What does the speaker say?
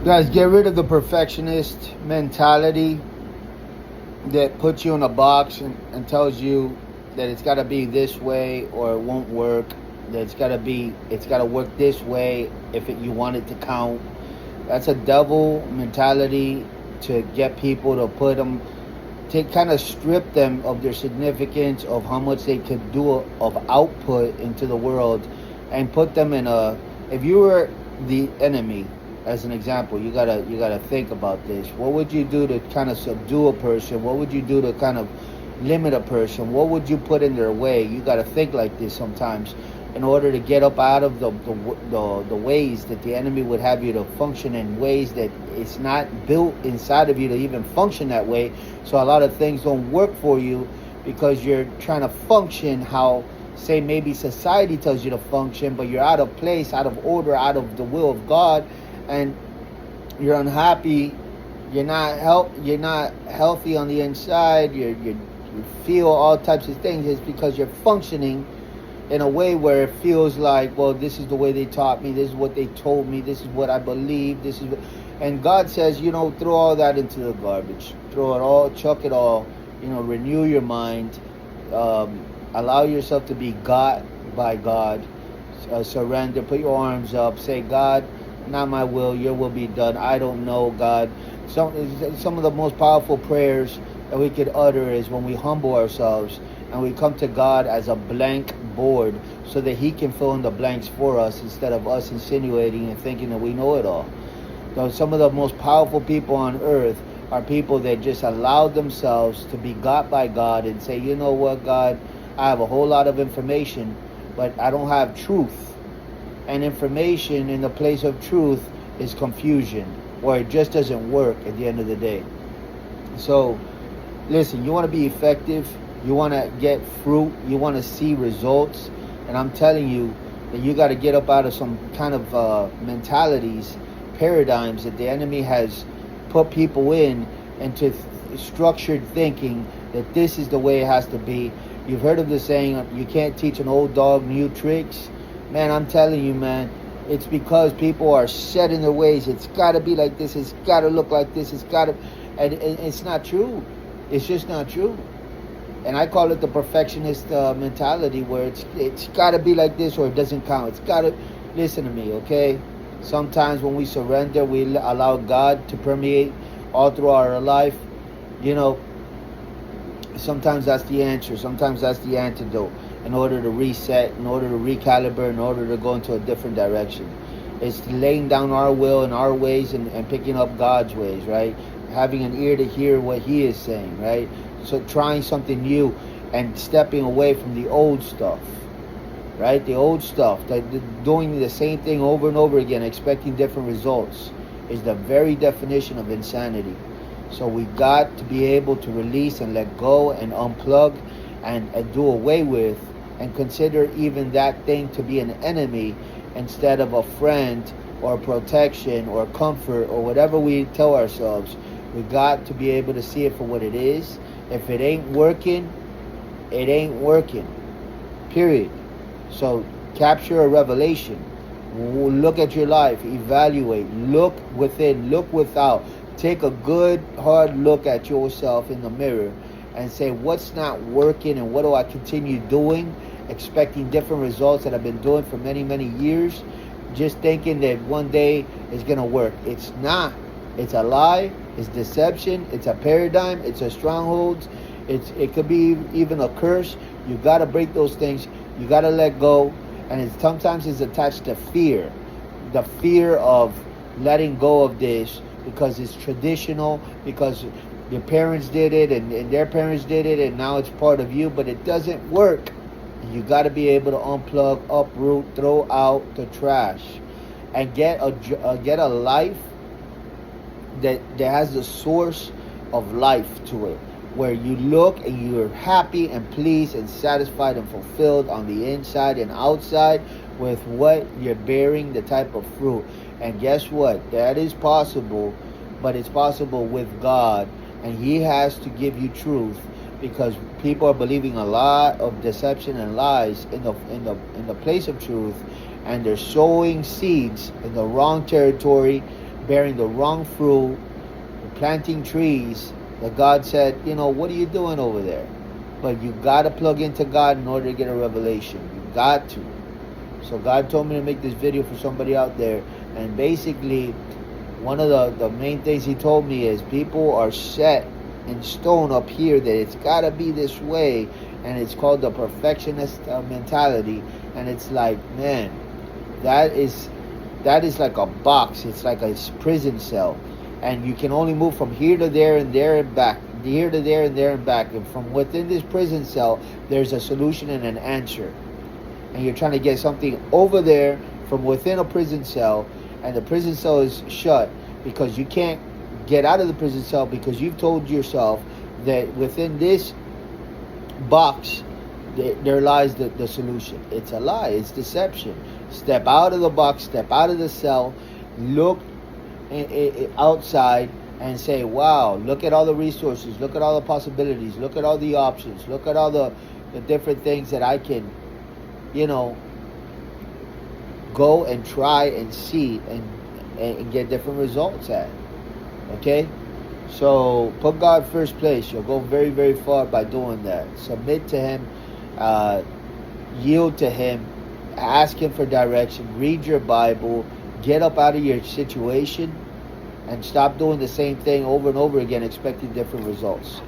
Guys, get rid of the perfectionist mentality that puts you in a box and tells you that it's got to be this way or it won't work. That it's got to work this way if you want it to count. That's a devil mentality to get people to put them, to kind of strip them of their significance of how much they could do of output into the world, and put them in a. If you were the enemy, as an example, you gotta think about this. What would you do to kind of subdue a person? What would you do to kind of limit a person? What would you put in their way? You gotta think like this sometimes, in order to get up out of the ways that the enemy would have you to function in ways that it's not built inside of you to even function that way. So a lot of things don't work for you because you're trying to function how, say, maybe society tells you to function, but you're out of place, out of order, out of the will of God, and you're unhappy. You're not healthy on the inside. You feel all types of things. It's because you're functioning in a way where it feels like, well, this is the way they taught me, this is what they told me, this is what I believe, this is what... And God says, throw all that into the garbage. Throw it all, chuck it all, renew your mind, allow yourself to be got by God, surrender, put your arms up, say, God, not my will, your will be done. I don't know, God. Some of the most powerful prayers that we could utter is when we humble ourselves and we come to God as a blank board so that He can fill in the blanks for us instead of us insinuating and thinking that we know it all. So some of the most powerful people on earth are people that just allow themselves to be got by God and say, you know what, God, I have a whole lot of information, but I don't have truth. And information in the place of truth is confusion, or it just doesn't work at the end of the day. So, listen, you want to be effective, you want to get fruit, you want to see results, and I'm telling you that you got to get up out of some kind of mentalities, paradigms that the enemy has put people into structured thinking that this is the way it has to be. You've heard of the saying, you can't teach an old dog new tricks. Man, I'm telling you, man, it's because people are set in their ways. It's got to be like this. It's got to look like this. It's got to... And it's not true. It's just not true. And I call it the perfectionist mentality, where it's got to be like this or it doesn't count. It's got to... Listen to me, okay? Sometimes when we surrender, we allow God to permeate all through our life. Sometimes that's the answer. Sometimes that's the antidote. In order to reset, in order to recalibrate, in order to go into a different direction. It's laying down our will and our ways and picking up God's ways, right? Having an ear to hear what He is saying, right? So trying something new and stepping away from the old stuff, right? The old stuff, doing the same thing over and over again, expecting different results, is the very definition of insanity. So we got to be able to release and let go and unplug and do away with, and consider even that thing to be an enemy instead of a friend or protection or comfort or whatever we tell ourselves. We got to be able to see it for what it is. If it ain't working, it ain't working. Period. So capture a revelation. Look at your life. Evaluate. Look within. Look without. Take a good, hard look at yourself in the mirror and say, what's not working and what do I continue doing, expecting different results that I've been doing for many, many years, just thinking that one day it's going to work. It's not. It's a lie. It's deception. It's a paradigm. It's a stronghold. It could be even a curse. You got to break those things. You got to let go. And sometimes it's attached to fear. The fear of letting go of this because it's traditional, because your parents did it and their parents did it and now it's part of you, but it doesn't work. You got to be able to unplug, uproot, throw out the trash, and get a life that has the source of life to it, where you look and you're happy and pleased and satisfied and fulfilled on the inside and outside with what you're bearing, the type of fruit. And guess what? That is possible, but it's possible with God. And He has to give you truth, because people are believing a lot of deception and lies in the place of truth, and they're sowing seeds in the wrong territory, bearing the wrong fruit, planting trees that God said, what are you doing over there? But you got to plug into God in order to get a revelation. You got to. So God told me to make this video for somebody out there. And basically, one of the main things he told me is people are set in stone up here that it's got to be this way. And it's called the perfectionist mentality. And it's like, man, that is like a box. It's like a prison cell. And you can only move from here to there and there and back. Here to there and there and back. And from within this prison cell, there's a solution and an answer. And you're trying to get something over there from within a prison cell, and the prison cell is shut because you can't get out of the prison cell because you've told yourself that within this box there lies the solution. It's a lie. It's deception. Step out of the box. Step out of the cell. Look outside and say, wow, look at all the resources. Look at all the possibilities. Look at all the options. Look at all the different things that I can go and try and see and get different results at. Okay? So put God first place. You'll go very, very far by doing that. Submit to Him. Yield to Him. Ask Him for direction. Read your Bible. Get up out of your situation and stop doing the same thing over and over again expecting different results.